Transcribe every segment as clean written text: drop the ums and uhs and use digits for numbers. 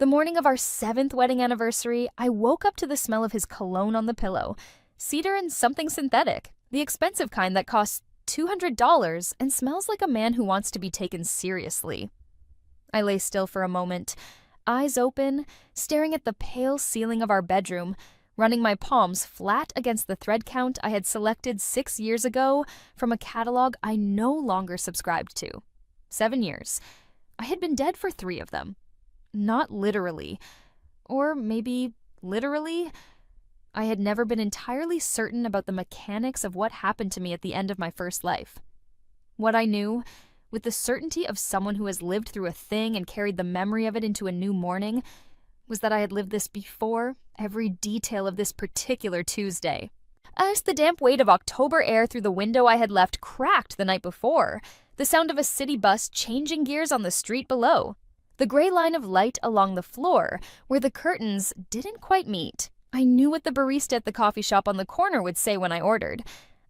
The morning of our 7th wedding anniversary, I woke up to the smell of his cologne on the pillow. Cedar and something synthetic, the expensive kind that costs $200 and smells like a man who wants to be taken seriously. I lay still for a moment, eyes open, staring at the pale ceiling of our bedroom, running my palms flat against the thread count I had selected 6 years ago from a catalog I no longer subscribed to. 7 years. I had been dead for 3 of them. Not literally. Or maybe literally. I had never been entirely certain about the mechanics of what happened to me at the end of my first life. What I knew, with the certainty of someone who has lived through a thing and carried the memory of it into a new morning, was that I had lived this before, every detail of this particular Tuesday. As the damp weight of October air through the window I had left cracked the night before, the sound of a city bus changing gears on the street below, the gray line of light along the floor where the curtains didn't quite meet. I knew what the barista at the coffee shop on the corner would say when I ordered.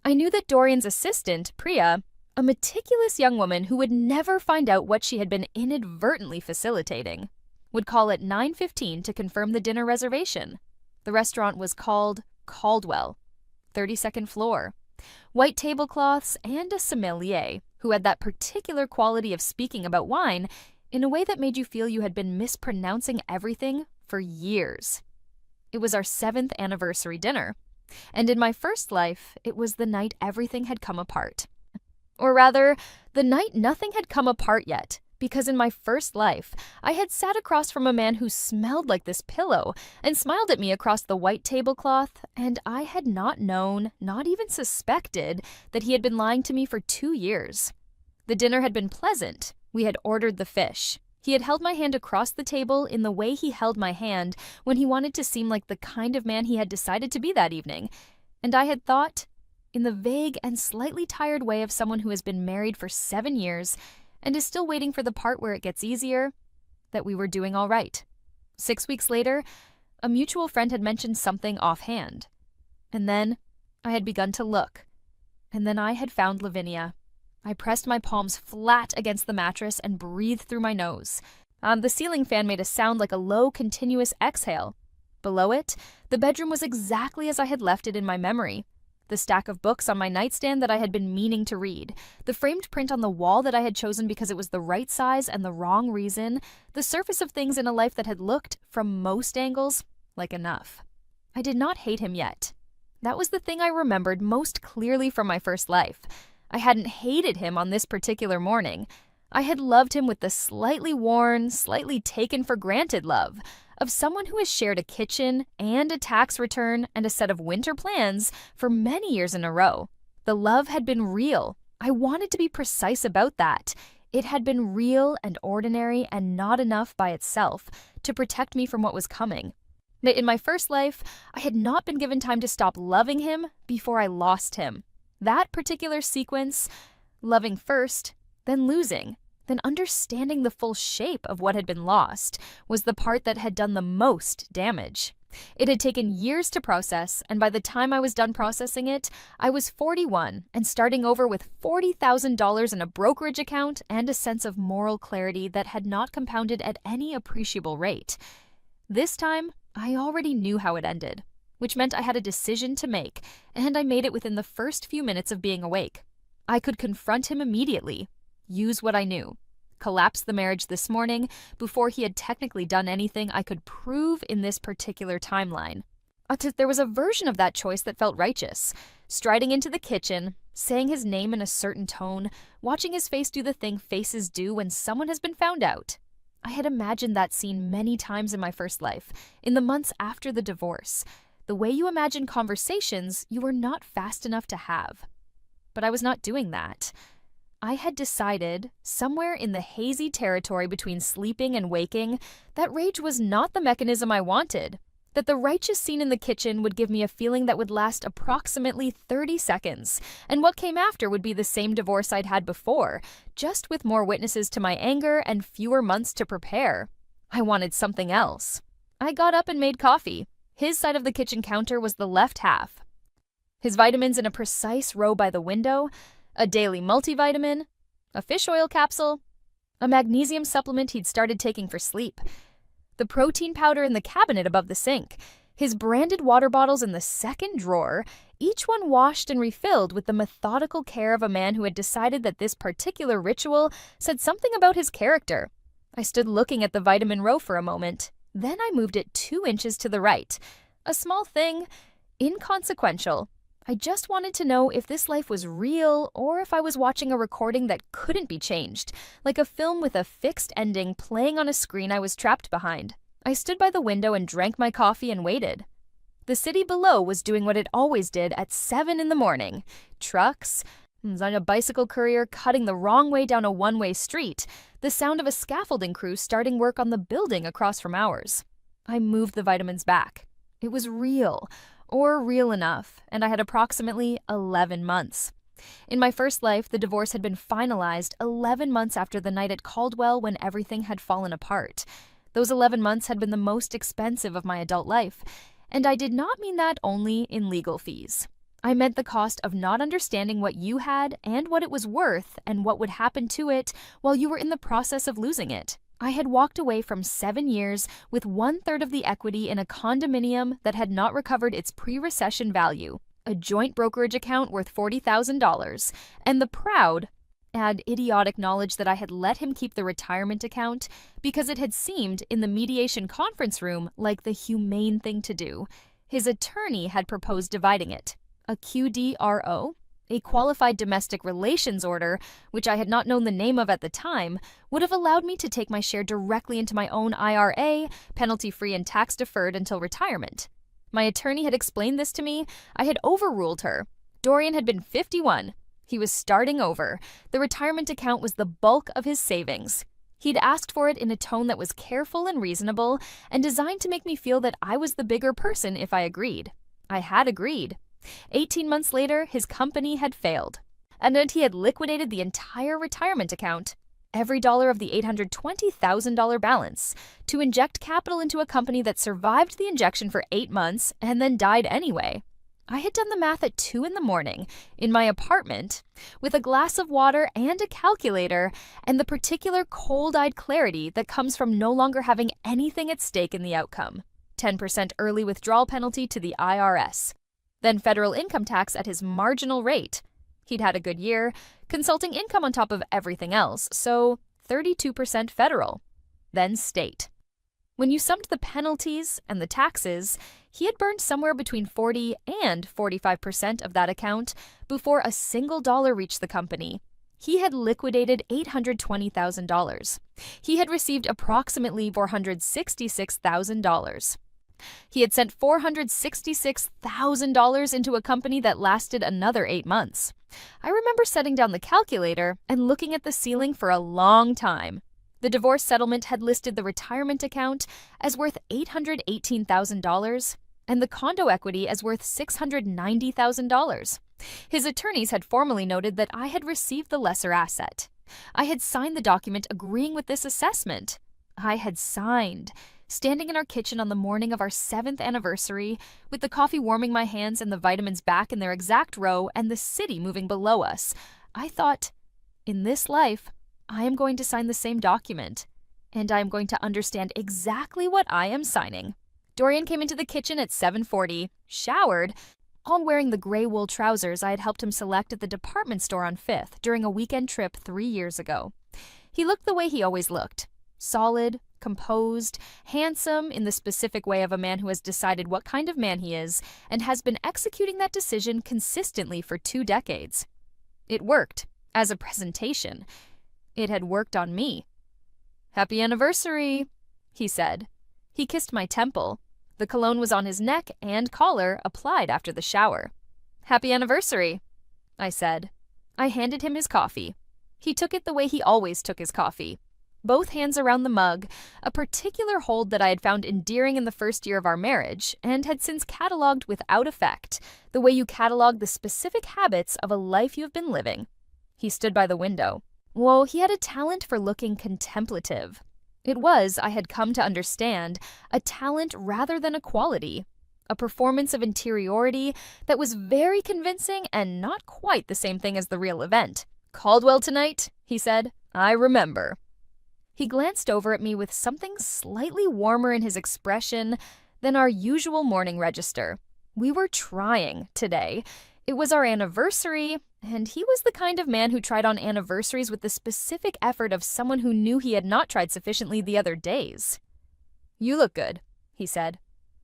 I knew that Dorian's assistant, Priya, a meticulous young woman who would never find out what she had been inadvertently facilitating, would call at 9:15 to confirm the dinner reservation. The restaurant was called Caldwell, 32nd floor. White tablecloths and a sommelier who had that particular quality of speaking about wine in a way that made you feel you had been mispronouncing everything for years. It was our 7th anniversary dinner, and in my first life, it was the night everything had come apart. Or rather, the night nothing had come apart yet, because in my first life, I had sat across from a man who smelled like this pillow and smiled at me across the white tablecloth, and I had not known, not even suspected, that he had been lying to me for 2 years. The dinner had been pleasant. We had ordered the fish. He had held my hand across the table in the way he held my hand when he wanted to seem like the kind of man he had decided to be that evening, and I had thought, in the vague and slightly tired way of someone who has been married for 7 years and is still waiting for the part where it gets easier, that we were doing all right. 6 weeks later, a mutual friend had mentioned something offhand. And then I had begun to look. And then I had found Lavinia. I pressed my palms flat against the mattress and breathed through my nose. The ceiling fan made a sound like a low, continuous exhale. Below it, the bedroom was exactly as I had left it in my memory. The stack of books on my nightstand that I had been meaning to read, the framed print on the wall that I had chosen because it was the right size and the wrong reason, the surface of things in a life that had looked, from most angles, like enough. I did not hate him yet. That was the thing I remembered most clearly from my first life. I hadn't hated him on this particular morning. I had loved him with the slightly worn, slightly taken for granted love of someone who has shared a kitchen and a tax return and a set of winter plans for many years in a row. The love had been real. I wanted to be precise about that. It had been real and ordinary and not enough by itself to protect me from what was coming. That in my first life, I had not been given time to stop loving him before I lost him. That particular sequence, loving first, then losing, then understanding the full shape of what had been lost, was the part that had done the most damage. It had taken years to process, and by the time I was done processing it, I was 41 and starting over with $40,000 in a brokerage account and a sense of moral clarity that had not compounded at any appreciable rate. This time, I already knew how it ended, which meant I had a decision to make, and I made it within the first few minutes of being awake. I could confront him immediately, use what I knew, collapse the marriage this morning before he had technically done anything I could prove in this particular timeline. There was a version of that choice that felt righteous, striding into the kitchen, saying his name in a certain tone, watching his face do the thing faces do when someone has been found out. I had imagined that scene many times in my first life, in the months after the divorce, the way you imagine conversations you were not fast enough to have. But I was not doing that. I had decided, somewhere in the hazy territory between sleeping and waking, that rage was not the mechanism I wanted, that the righteous scene in the kitchen would give me a feeling that would last approximately 30 seconds, and what came after would be the same divorce I'd had before, just with more witnesses to my anger and fewer months to prepare. I wanted something else. I got up and made coffee. His side of the kitchen counter was the left half. His vitamins in a precise row by the window, a daily multivitamin, a fish oil capsule, a magnesium supplement he'd started taking for sleep. the protein powder in the cabinet above the sink, his branded water bottles in the second drawer, each one washed and refilled with the methodical care of a man who had decided that this particular ritual said something about his character. I stood looking at the vitamin row for a moment. Then I moved it 2 inches to the right. A small thing, inconsequential. I just wanted to know if this life was real or if I was watching a recording that couldn't be changed, like a film with a fixed ending playing on a screen I was trapped behind. I stood by the window and drank my coffee and waited. The city below was doing what it always did at 7 in the morning. Trucks, a bicycle courier cutting the wrong way down a one-way street, the sound of a scaffolding crew starting work on the building across from ours. I moved the vitamins back. It was real, or real enough, and I had approximately 11 months. In my first life, the divorce had been finalized 11 months after the night at Caldwell when everything had fallen apart. Those 11 months had been the most expensive of my adult life, and I did not mean that only in legal fees. I meant the cost of not understanding what you had and what it was worth and what would happen to it while you were in the process of losing it. I had walked away from 7 years with 1/3 of the equity in a condominium that had not recovered its pre-recession value, a joint brokerage account worth $40,000, and the proud, idiotic knowledge that I had let him keep the retirement account because it had seemed in the mediation conference room like the humane thing to do. His attorney had proposed dividing it. A QDRO, a qualified domestic relations order, which I had not known the name of at the time, would have allowed me to take my share directly into my own IRA, penalty-free and tax-deferred until retirement. My attorney had explained this to me. I had overruled her. Dorian had been 51. He was starting over. The retirement account was the bulk of his savings. He'd asked for it in a tone that was careful and reasonable and designed to make me feel that I was the bigger person if I agreed. I had agreed. 18 months later, his company had failed, and then he had liquidated the entire retirement account, every dollar of the $820,000 balance, to inject capital into a company that survived the injection for 8 months and then died anyway. I had done the math at 2 in the morning, in my apartment, with a glass of water and a calculator, and the particular cold-eyed clarity that comes from no longer having anything at stake in the outcome. 10% early withdrawal penalty to the IRS. Then federal income tax at his marginal rate. He'd had a good year, consulting income on top of everything else, so 32% federal. Then state. When you summed the penalties and the taxes, he had burned somewhere between 40 and 45% of that account before a single dollar reached the company. He had liquidated $820,000. He had received approximately $466,000. He had sent $466,000 into a company that lasted another 8 months. I remember setting down the calculator and looking at the ceiling for a long time. The divorce settlement had listed the retirement account as worth $818,000 and the condo equity as worth $690,000. His attorneys had formally noted that I had received the lesser asset. I had signed the document agreeing with this assessment. I had signed. Standing in our kitchen on the morning of our 7th anniversary, with the coffee warming my hands and the vitamins back in their exact row and the city moving below us, I thought, in this life, I am going to sign the same document, and I am going to understand exactly what I am signing. Dorian came into the kitchen at 7:40, showered, all wearing the gray wool trousers I had helped him select at the department store on 5th during a weekend trip 3 years ago. He looked the way he always looked, solid, composed, handsome in the specific way of a man who has decided what kind of man he is and has been executing that decision consistently for 2 decades. It worked, as a presentation. It had worked on me. "Happy anniversary," he said. He kissed my temple. The cologne was on his neck and collar, applied after the shower. "Happy anniversary," I said. I handed him his coffee. He took it the way he always took his coffee. Both hands around the mug, a particular hold that I had found endearing in the first year of our marriage and had since catalogued without effect, the way you catalog the specific habits of a life you have been living. He stood by the window. Well, he had a talent for looking contemplative. It was, I had come to understand, a talent rather than a quality, a performance of interiority that was very convincing and not quite the same thing as the real event. "Caldwell tonight?" he said. "I remember." He glanced over at me with something slightly warmer in his expression than our usual morning register. We were trying today. It was our anniversary, and he was the kind of man who tried on anniversaries with the specific effort of someone who knew he had not tried sufficiently the other days. "You look good," he said.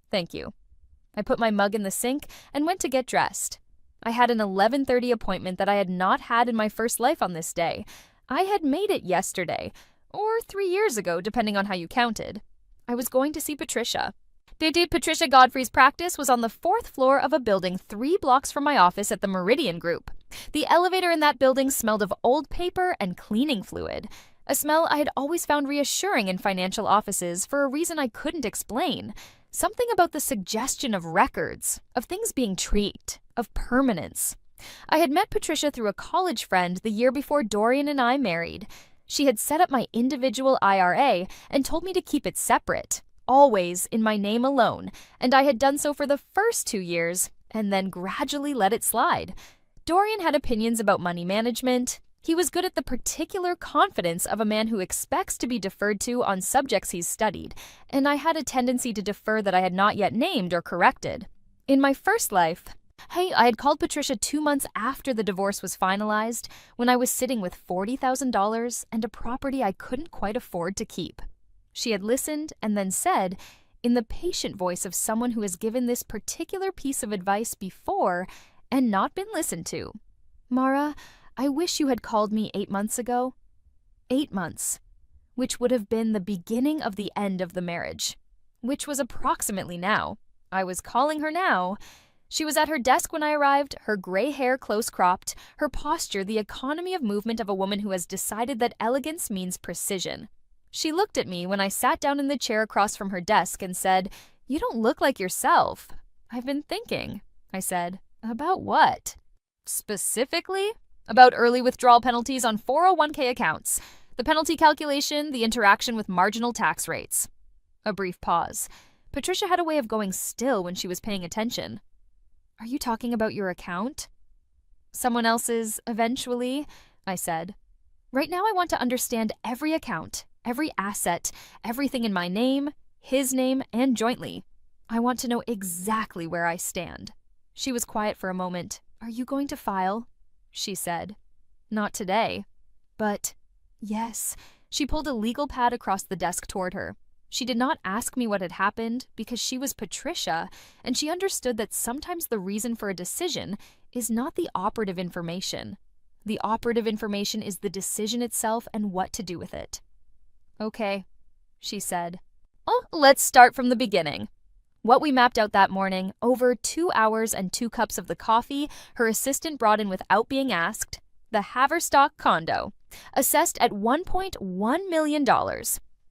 "Thank you." I put my mug in the sink and went to get dressed. I had an 11:30 appointment that I had not had in my first life on this day. I had made it yesterday, or 3 years ago, depending on how you counted. I was going to see Patricia. Patricia Godfrey's practice was on the 4th floor of a building 3 blocks from my office at the Meridian Group. The elevator in that building smelled of old paper and cleaning fluid, a smell I had always found reassuring in financial offices for a reason I couldn't explain. Something about the suggestion of records, of things being treated, of permanence. I had met Patricia through a college friend the year before Dorian and I married. She had set up my individual IRA and told me to keep it separate, always in my name alone, and I had done so for the first 2 years, and then gradually let it slide. Dorian had opinions about money management. He was good at the particular confidence of a man who expects to be deferred to on subjects he's studied, and I had a tendency to defer that I had not yet named or corrected. In my first life, I had called Patricia 2 months after the divorce was finalized, when I was sitting with $40,000 and a property I couldn't quite afford to keep. She had listened and then said, in the patient voice of someone who has given this particular piece of advice before and not been listened to, "Mara, I wish you had called me 8 months ago." 8 months, which would have been the beginning of the end of the marriage, which was approximately now. I was calling her now. She was at her desk when I arrived, her gray hair close-cropped, her posture the economy of movement of a woman who has decided that elegance means precision. She looked at me when I sat down in the chair across from her desk and said, "You don't look like yourself." "I've been thinking," I said. "About what?" "Specifically?" "About early withdrawal penalties on 401k accounts, the penalty calculation, the interaction with marginal tax rates." A brief pause. Patricia had a way of going still when she was paying attention. "Are you talking about your account?" "Someone else's, eventually," I said. "Right now I want to understand every account, every asset, everything in my name, his name, and jointly. I want to know exactly where I stand." She was quiet for a moment. "Are you going to file?" she said. "Not today." "But—" "Yes." She pulled a legal pad across the desk toward her. She did not ask me what had happened because she was Patricia, and she understood that sometimes the reason for a decision is not the operative information. The operative information is the decision itself and what to do with it. "Okay," she said. "Oh, let's start from the beginning." What we mapped out that morning, over 2 hours and 2 cups of the coffee her assistant brought in without being asked, the Haverstock condo, assessed at $1.1 million.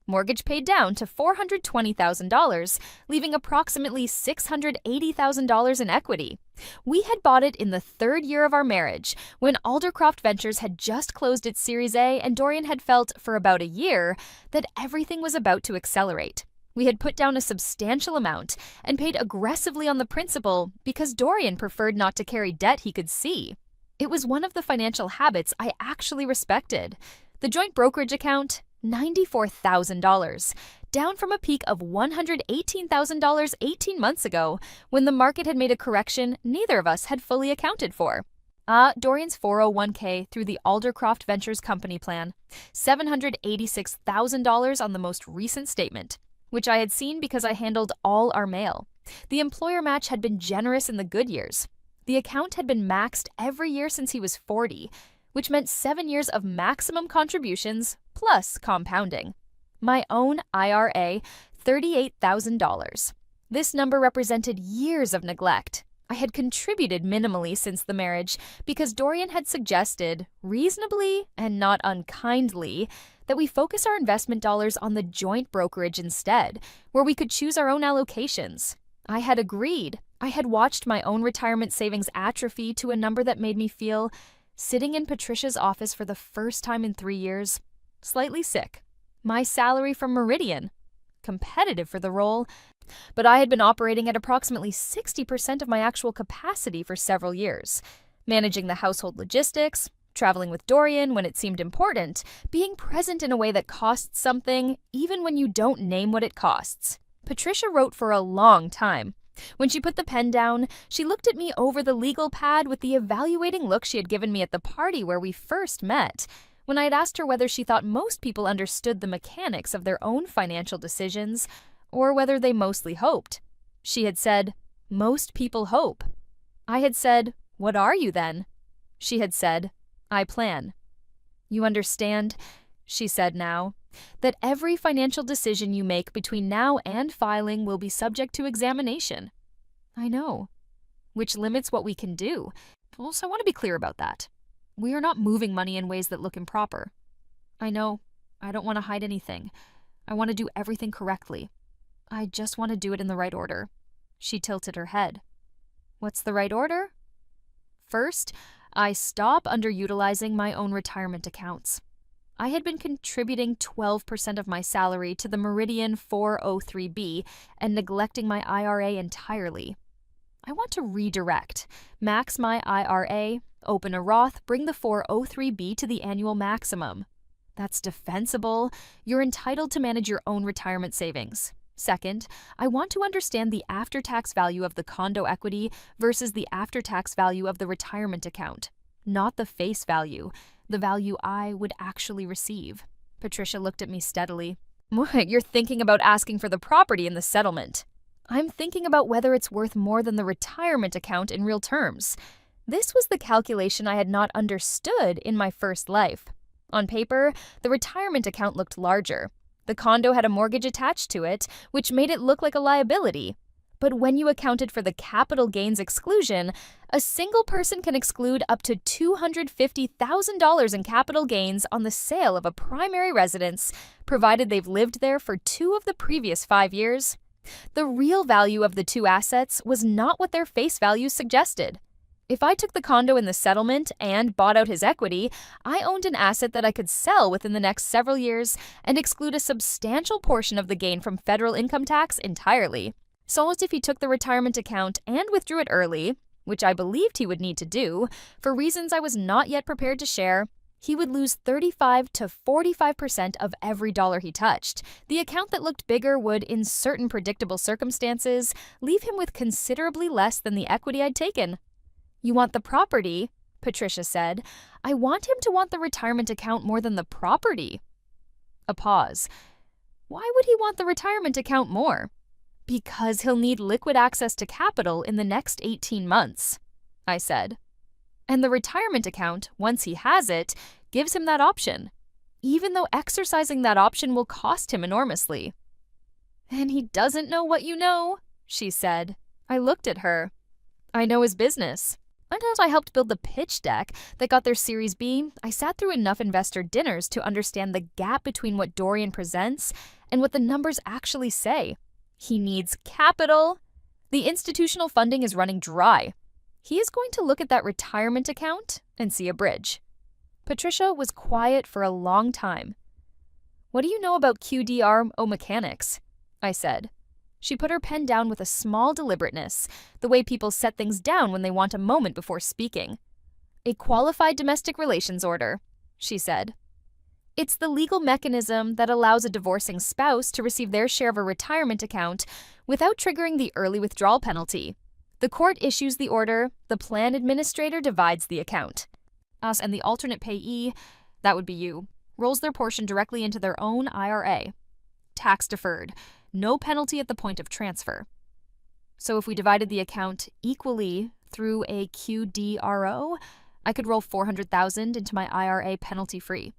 Mortgage paid down to $420,000, leaving approximately $680,000 in equity. We had bought it in the 3rd year of our marriage, when Aldercroft Ventures had just closed its Series A and Dorian had felt, for about a year, that everything was about to accelerate. We had put down a substantial amount and paid aggressively on the principal because Dorian preferred not to carry debt he could see. It was one of the financial habits I actually respected. The joint brokerage account, $94,000, down from a peak of $118,000 18 months ago, when the market had made a correction neither of us had fully accounted for. Dorian's 401k through the Aldercroft Ventures company plan, $786,000 on the most recent statement, which I had seen because I handled all our mail. The employer match had been generous in the good years. The account had been maxed every year since he was 40, which meant 7 years of maximum contributions plus compounding. My own IRA, $38,000. This number represented years of neglect. I had contributed minimally since the marriage because Dorian had suggested, reasonably and not unkindly, that we focus our investment dollars on the joint brokerage instead, where we could choose our own allocations. I had agreed. I had watched my own retirement savings atrophy to a number that made me feel, sitting in Patricia's office for the first time in 3 years, slightly sick. My salary from Meridian, competitive for the role, but I had been operating at approximately 60% of my actual capacity for several years, managing the household logistics, Traveling with Dorian when it seemed important, being present in a way that costs something, even when you don't name what it costs. Patricia wrote for a long time. When she put the pen down, she looked at me over the legal pad with the evaluating look she had given me at the party where we first met, when I had asked her whether she thought most people understood the mechanics of their own financial decisions, or whether they mostly hoped. She had said, "Most people hope." I had said, "What are you then?" She had said, "I plan." "You understand," she said now, "that every financial decision you make between now and filing will be subject to examination." "I know." "Which limits what we can do. So I want to be clear about that. We are not moving money in ways that look improper." "I know. I don't want to hide anything. I want to do everything correctly. I just want to do it in the right order." She tilted her head. "What's the right order?" "First, I stop underutilizing my own retirement accounts. I had been contributing 12% of my salary to the Meridian 403B and neglecting my IRA entirely. I want to redirect, max my IRA, open a Roth, bring the 403B to the annual maximum. That's defensible. You're entitled to manage your own retirement savings. Second, I want to understand the after-tax value of the condo equity versus the after-tax value of the retirement account, not the face value, the value I would actually receive." Patricia looked at me steadily. "You're thinking about asking for the property in the settlement." "I'm thinking about whether it's worth more than the retirement account in real terms." This was the calculation I had not understood in my first life. On paper, the retirement account looked larger. The condo had a mortgage attached to it, which made it look like a liability. But when you accounted for the capital gains exclusion, a single person can exclude up to $250,000 in capital gains on the sale of a primary residence, provided they've lived there for 2 of the previous 5 years. The real value of the 2 assets was not what their face values suggested. If I took the condo in the settlement and bought out his equity, I owned an asset that I could sell within the next several years and exclude a substantial portion of the gain from federal income tax entirely. So as if he took the retirement account and withdrew it early, which I believed he would need to do, for reasons I was not yet prepared to share, he would lose 35 to 45% of every dollar he touched. The account that looked bigger would, in certain predictable circumstances, leave him with considerably less than the equity I'd taken. "You want the property?" Patricia said. "I want him to want the retirement account more than the property." A pause. "Why would he want the retirement account more?" "Because he'll need liquid access to capital in the next 18 months, I said. "And the retirement account, once he has it, gives him that option, even though exercising that option will cost him enormously." "And he doesn't know what you know," she said. I looked at her. "I know his business. And as I helped build the pitch deck that got their Series B, I sat through enough investor dinners to understand the gap between what Dorian presents and what the numbers actually say. He needs capital. The institutional funding is running dry. He is going to look at that retirement account and see a bridge." Patricia was quiet for a long time. "What do you know about QDRO mechanics?" I said. She put her pen down with a small deliberateness, the way people set things down when they want a moment before speaking. "A qualified domestic relations order," she said. "It's the legal mechanism that allows a divorcing spouse to receive their share of a retirement account without triggering the early withdrawal penalty. The court issues the order, the plan administrator divides the account. Us and the alternate payee, that would be you, rolls their portion directly into their own IRA. Tax deferred. No penalty at the point of transfer. So if we divided the account equally through a QDRO, I could roll $400,000 into my IRA penalty-free.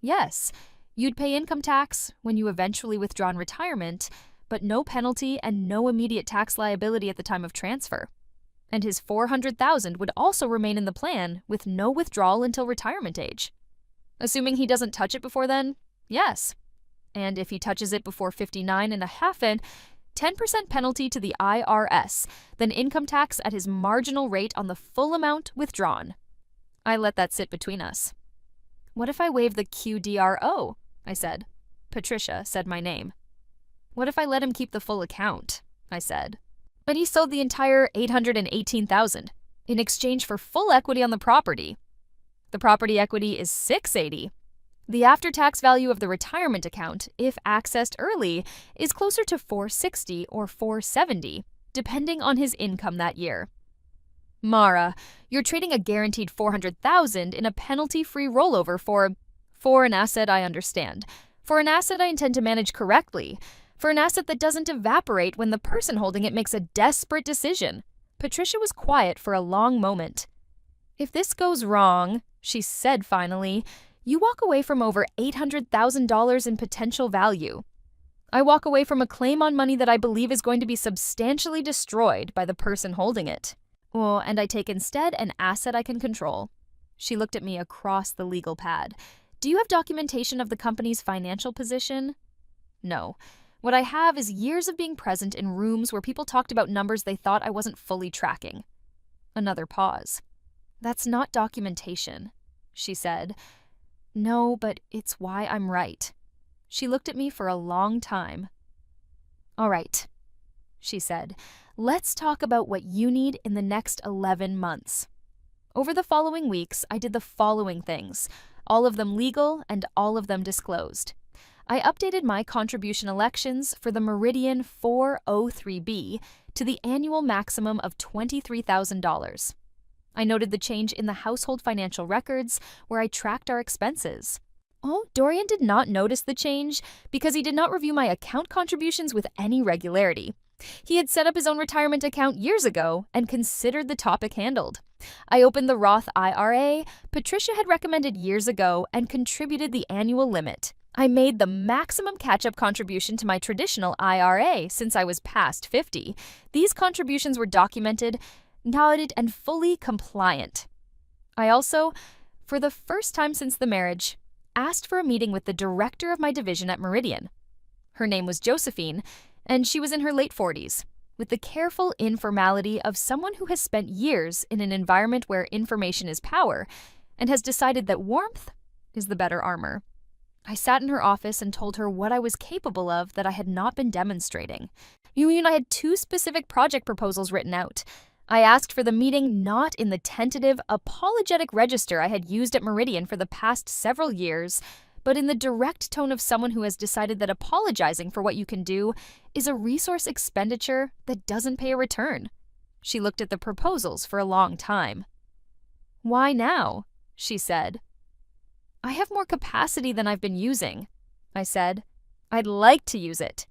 Yes, you'd pay income tax when you eventually withdraw in retirement, but no penalty and no immediate tax liability at the time of transfer. And his $400,000 would also remain in the plan with no withdrawal until retirement age. Assuming he doesn't touch it before then, yes. And if he touches it before 59 and a half, 10% penalty to the IRS, then income tax at his marginal rate on the full amount withdrawn." I let that sit between us. "What if I waive the QDRO?" I said. Patricia said my name. "What if I let him keep the full account?" I said. "But he sold the entire $818,000 in exchange for full equity on the property." The property equity is $680. The after-tax value of the retirement account, if accessed early, is closer to $460 or $470, depending on his income that year. Mara, you're trading a guaranteed $400,000 in a penalty-free rollover for an asset I understand, for an asset I intend to manage correctly, for an asset that doesn't evaporate when the person holding it makes a desperate decision. Patricia was quiet for a long moment. If this goes wrong, she said finally, you walk away from over $800,000 in potential value. I walk away from a claim on money that I believe is going to be substantially destroyed by the person holding it. Oh, and I take instead an asset I can control. She looked at me across the legal pad. Do you have documentation of the company's financial position? No. What I have is years of being present in rooms where people talked about numbers they thought I wasn't fully tracking. Another pause. That's not documentation, she said. No, but it's why I'm right. She looked at me for a long time. All right, she said. Let's talk about what you need in the next 11 months. Over the following weeks, I did the following things, all of them legal and all of them disclosed. I updated my contribution elections for the Meridian 403B to the annual maximum of $23,000. I noted the change in the household financial records where I tracked our expenses. Oh, Dorian did not notice the change because he did not review my account contributions with any regularity. He had set up his own retirement account years ago and considered the topic handled. I opened the Roth IRA Patricia had recommended years ago and contributed the annual limit. I made the maximum catch-up contribution to my traditional IRA since I was past 50. These contributions were documented, audited, and fully compliant. I also, for the first time since the marriage, asked for a meeting with the director of my division at Meridian. Her name was Josephine, and she was in her late 40s, with the careful informality of someone who has spent years in an environment where information is power and has decided that warmth is the better armor. I sat in her office and told her what I was capable of that I had not been demonstrating. You mean I had 2 specific project proposals written out. I asked for the meeting not in the tentative, apologetic register I had used at Meridian for the past several years, but in the direct tone of someone who has decided that apologizing for what you can do is a resource expenditure that doesn't pay a return. She looked at the proposals for a long time. Why now? She said. I have more capacity than I've been using, I said. I'd like to use it.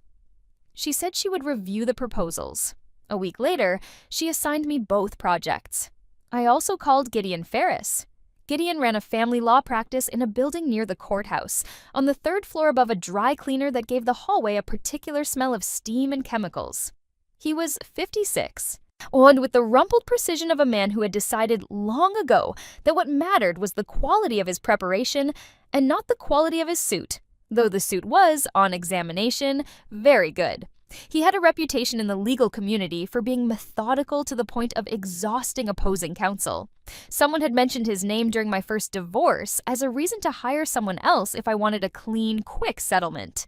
She said she would review the proposals. A week later, she assigned me both projects. I also called Gideon Ferris. Gideon ran a family law practice in a building near the courthouse, on the 3rd floor above a dry cleaner that gave the hallway a particular smell of steam and chemicals. He was 56, and with the rumpled precision of a man who had decided long ago that what mattered was the quality of his preparation and not the quality of his suit, though the suit was, on examination, very good. He had a reputation in the legal community for being methodical to the point of exhausting opposing counsel. Someone had mentioned his name during my first divorce as a reason to hire someone else if I wanted a clean, quick settlement.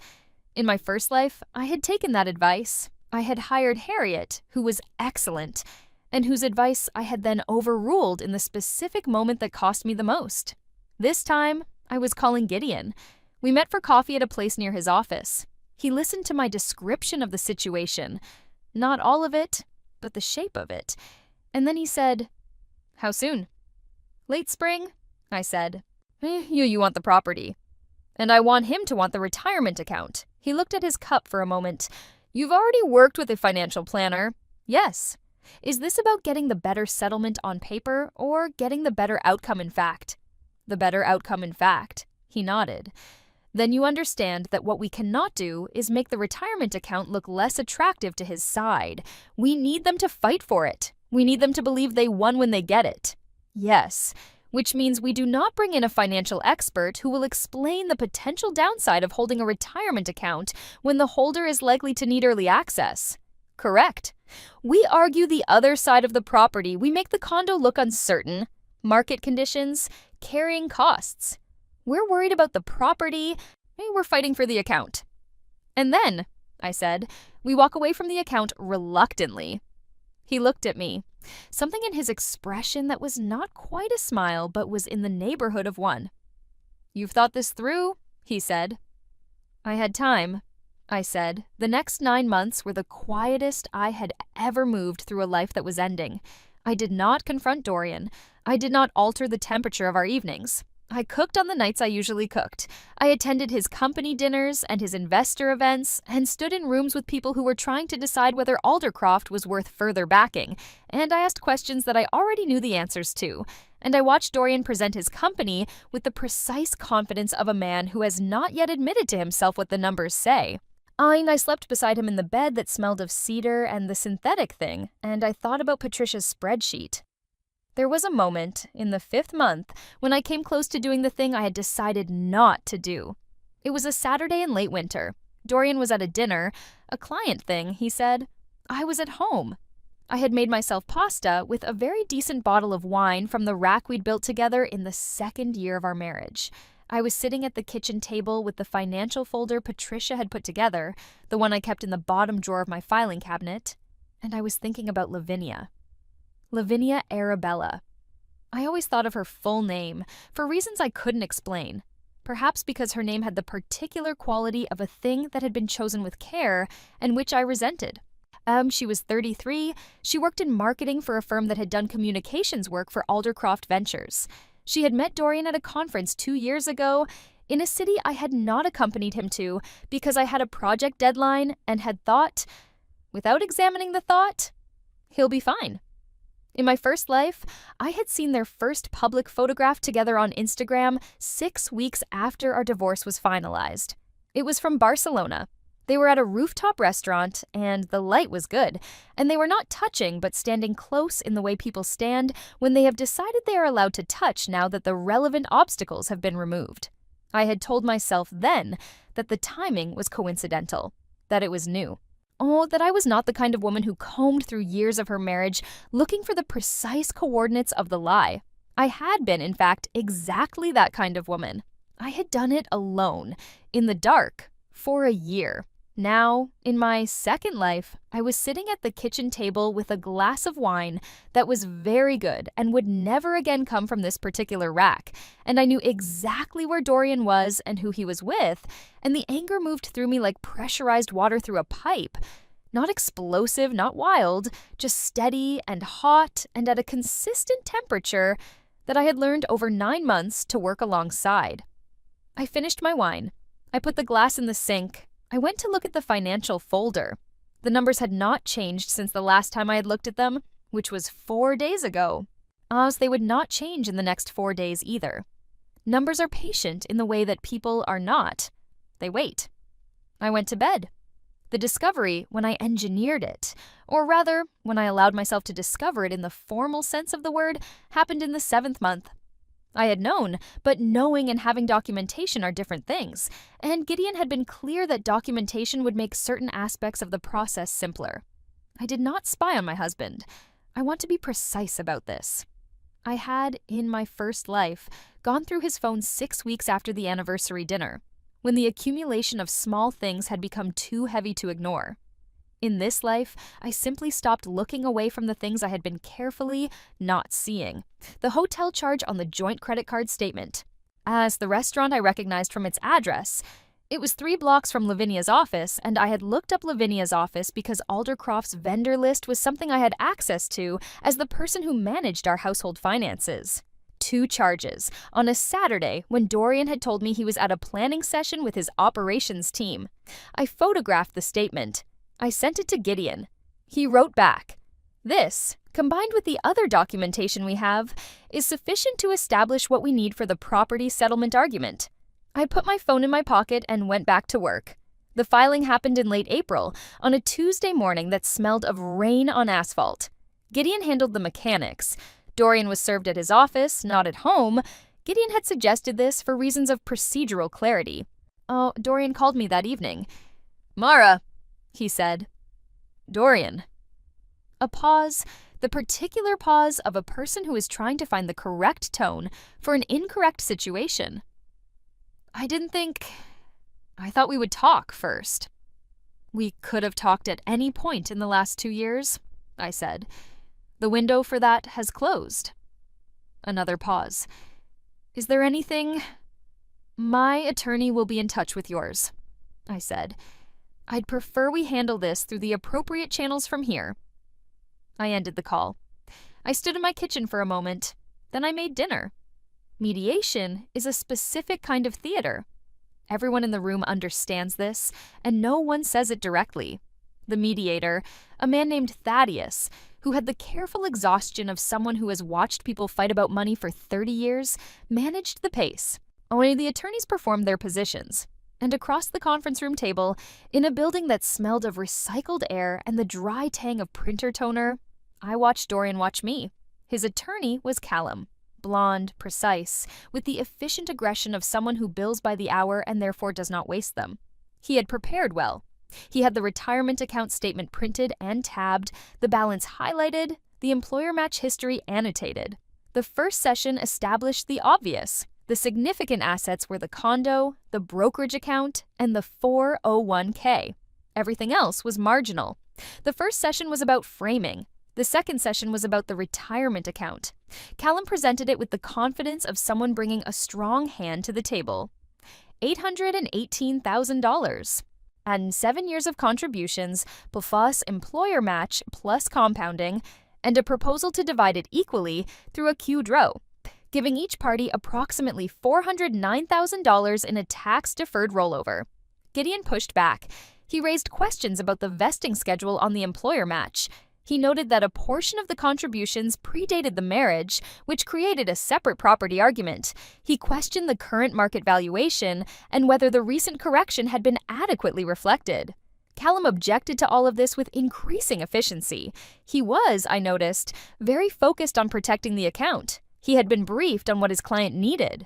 In my first life, I had taken that advice. I had hired Harriet, who was excellent, and whose advice I had then overruled in the specific moment that cost me the most. This time, I was calling Gideon. We met for coffee at a place near his office. He listened to my description of the situation, not all of it, but the shape of it, and then he said, "How soon?" "Late spring," I said. You want the property. And I want him to want the retirement account. He looked at his cup for a moment. "You've already worked with a financial planner." "Yes." "Is this about getting the better settlement on paper or getting the better outcome in fact?" "The better outcome in fact." He nodded. "Then you understand that what we cannot do is make the retirement account look less attractive to his side. We need them to fight for it. We need them to believe they won when they get it." "Yes, which means we do not bring in a financial expert who will explain the potential downside of holding a retirement account when the holder is likely to need early access." "Correct. We argue the other side of the property. We make the condo look uncertain. Market conditions, carrying costs. We're worried about the property. We're fighting for the account." "And then," I said, "we walk away from the account reluctantly." He looked at me. Something in his expression that was not quite a smile, but was in the neighborhood of one. "You've thought this through?" he said. "I had time," I said. The next 9 months were the quietest I had ever moved through a life that was ending. I did not confront Dorian. I did not alter the temperature of our evenings. I cooked on the nights I usually cooked. I attended his company dinners and his investor events, and stood in rooms with people who were trying to decide whether Aldercroft was worth further backing, and I asked questions that I already knew the answers to. And I watched Dorian present his company with the precise confidence of a man who has not yet admitted to himself what the numbers say. I slept beside him in the bed that smelled of cedar and the synthetic thing, and I thought about Patricia's spreadsheet. There was a moment, in the 5th month, when I came close to doing the thing I had decided not to do. It was a Saturday in late winter. Dorian was at a dinner, a client thing, he said. I was at home. I had made myself pasta with a very decent bottle of wine from the rack we'd built together in the 2nd year of our marriage. I was sitting at the kitchen table with the financial folder Patricia had put together, the one I kept in the bottom drawer of my filing cabinet, and I was thinking about Lavinia. Lavinia Arabella. I always thought of her full name, for reasons I couldn't explain. Perhaps because her name had the particular quality of a thing that had been chosen with care, and which I resented. She was 33, she worked in marketing for a firm that had done communications work for Aldercroft Ventures. She had met Dorian at a conference 2 years ago, in a city I had not accompanied him to because I had a project deadline and had thought, without examining the thought, he'll be fine. In my first life, I had seen their first public photograph together on Instagram 6 weeks after our divorce was finalized. It was from Barcelona. They were at a rooftop restaurant, and the light was good, and they were not touching but standing close in the way people stand when they have decided they are allowed to touch now that the relevant obstacles have been removed. I had told myself then that the timing was coincidental, that it was new. Oh, that I was not the kind of woman who combed through years of her marriage looking for the precise coordinates of the lie. I had been, in fact, exactly that kind of woman. I had done it alone, in the dark, for a year. Now, in my second life, I was sitting at the kitchen table with a glass of wine that was very good and would never again come from this particular rack, and I knew exactly where Dorian was and who he was with, and the anger moved through me like pressurized water through a pipe. Not explosive, not wild, just steady and hot and at a consistent temperature that I had learned over 9 months to work alongside. I finished my wine. I put the glass in the sink. I went to look at the financial folder. The numbers had not changed since the last time I had looked at them, which was 4 days ago. As they would not change in the next 4 days either. Numbers are patient in the way that people are not. They wait. I went to bed. The discovery, when I engineered it, or rather, when I allowed myself to discover it in the formal sense of the word, happened in the 7th month. I had known, but knowing and having documentation are different things, and Gideon had been clear that documentation would make certain aspects of the process simpler. I did not spy on my husband. I want to be precise about this. I had, in my first life, gone through his phone 6 weeks after the anniversary dinner, when the accumulation of small things had become too heavy to ignore. In this life, I simply stopped looking away from the things I had been carefully not seeing. The hotel charge on the joint credit card statement. As the restaurant I recognized from its address. It was 3 blocks from Lavinia's office, and I had looked up Lavinia's office because Aldercroft's vendor list was something I had access to as the person who managed our household finances. 2 charges, on a Saturday when Dorian had told me he was at a planning session with his operations team. I photographed the statement. I sent it to Gideon. He wrote back, "This, combined with the other documentation we have, is sufficient to establish what we need for the property settlement argument." I put my phone in my pocket and went back to work. The filing happened in late April, on a Tuesday morning that smelled of rain on asphalt. Gideon handled the mechanics. Dorian was served at his office, not at home. Gideon had suggested this for reasons of procedural clarity. Oh, Dorian called me that evening. "Mara," he said. "Dorian." A pause, the particular pause of a person who is trying to find the correct tone for an incorrect situation. I thought we would talk first. "We could have talked at any point in the last 2 years," I said. The window for that has closed. Another pause. Is there anything? My attorney will be in touch with yours, I said. I'd prefer we handle this through the appropriate channels from here. I ended the call. I stood in my kitchen for a moment. Then I made dinner. Mediation is a specific kind of theater. Everyone in the room understands this, and no one says it directly. The mediator, a man named Thaddeus, who had the careful exhaustion of someone who has watched people fight about money for 30 years, managed the pace. Only the attorneys performed their positions. And across the conference room table, in a building that smelled of recycled air and the dry tang of printer toner, I watched Dorian watch me. His attorney was Callum. Blonde, precise, with the efficient aggression of someone who bills by the hour and therefore does not waste them. He had prepared well. He had the retirement account statement printed and tabbed, the balance highlighted, the employer match history annotated. The first session established the obvious. The significant assets were the condo, the brokerage account, and the 401k. Everything else was marginal. The first session was about framing. The second session was about the retirement account. Callum presented it with the confidence of someone bringing a strong hand to the table. $818,000. And 7 years of contributions, plus employer match, plus compounding, and a proposal to divide it equally through a queued row, giving each party approximately $409,000 in a tax-deferred rollover. Gideon pushed back. He raised questions about the vesting schedule on the employer match. He noted that a portion of the contributions predated the marriage, which created a separate property argument. He questioned the current market valuation and whether the recent correction had been adequately reflected. Callum objected to all of this with increasing efficiency. He was, I noticed, very focused on protecting the account. He had been briefed on what his client needed.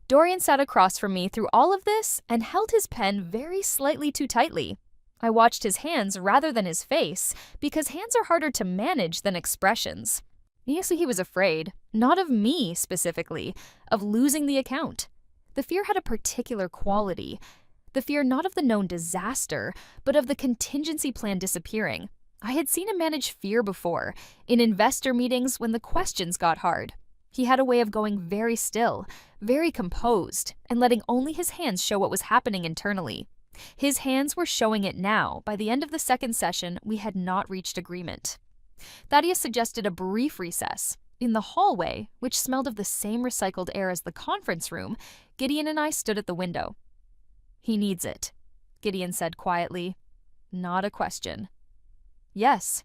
Dorian sat across from me through all of this and held his pen very slightly too tightly. I watched his hands rather than his face, because hands are harder to manage than expressions. Yes, he was afraid, not of me specifically, of losing the account. The fear had a particular quality. The fear not of the known disaster, but of the contingency plan disappearing. I had seen him manage fear before, in investor meetings when the questions got hard. He had a way of going very still, very composed, and letting only his hands show what was happening internally. His hands were showing it now. By the end of the second session, we had not reached agreement. Thaddeus suggested a brief recess. In the hallway, which smelled of the same recycled air as the conference room, Gideon and I stood at the window. He needs it, Gideon said quietly. Not a question. Yes.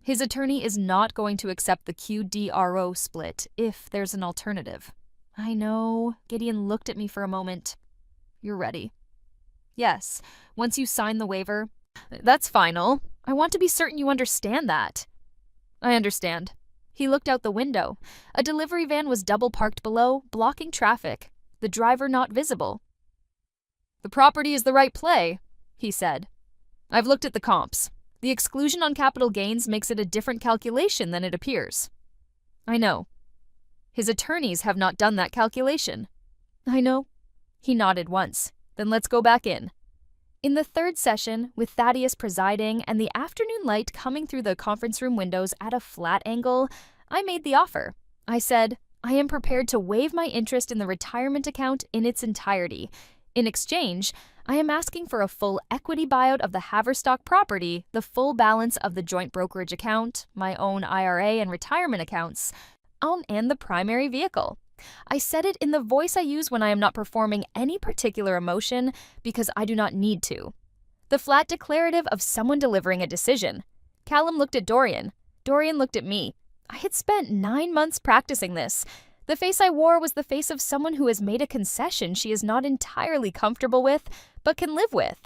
His attorney is not going to accept the QDRO split if there's an alternative. I know. Gideon looked at me for a moment. You're ready. Yes, once you sign the waiver. That's final. I want to be certain you understand that. I understand. He looked out the window. A delivery van was double parked below, blocking traffic. The driver not visible. The property is the right play, he said. I've looked at the comps. The exclusion on capital gains makes it a different calculation than it appears. I know. His attorneys have not done that calculation. I know. He nodded once. Then let's go back in. In the third session, with Thaddeus presiding and the afternoon light coming through the conference room windows at a flat angle, I made the offer. I said, I am prepared to waive my interest in the retirement account in its entirety. In exchange, I am asking for a full equity buyout of the Haverstock property, the full balance of the joint brokerage account, my own IRA and retirement accounts, and the primary vehicle. I said it in the voice I use when I am not performing any particular emotion because I do not need to. The flat declarative of someone delivering a decision. Callum looked at Dorian. Dorian looked at me. I had spent 9 months practicing this. The face I wore was the face of someone who has made a concession she is not entirely comfortable with, but can live with.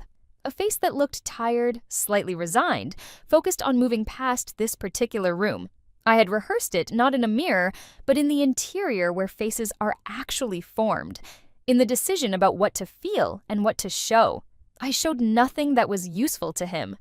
A face that looked tired, slightly resigned, focused on moving past this particular room. I had rehearsed it not in a mirror, but in the interior where faces are actually formed, in the decision about what to feel and what to show. I showed nothing that was useful to him.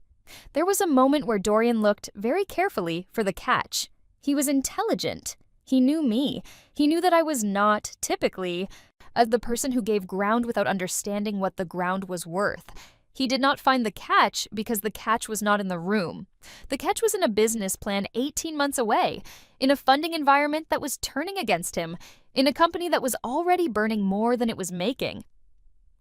There was a moment where Dorian looked very carefully for the catch. He was intelligent. He knew me. He knew that I was not, typically, the person who gave ground without understanding what the ground was worth. He did not find the catch because the catch was not in the room. The catch was in a business plan 18 months away, in a funding environment that was turning against him, in a company that was already burning more than it was making.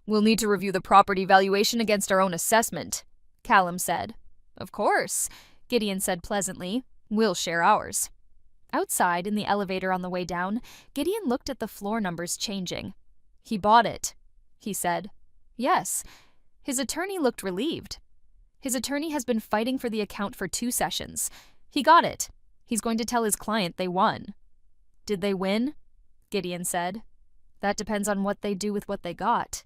"We'll need to review the property valuation against our own assessment," Callum said. "Of course," Gideon said pleasantly. "We'll share ours." Outside, in the elevator on the way down, Gideon looked at the floor numbers changing. "He bought it," he said. "Yes." His attorney looked relieved. "His attorney has been fighting for the account for 2 sessions. He got it. He's going to tell his client they won." "Did they win?" Gideon said. "That depends on what they do with what they got,"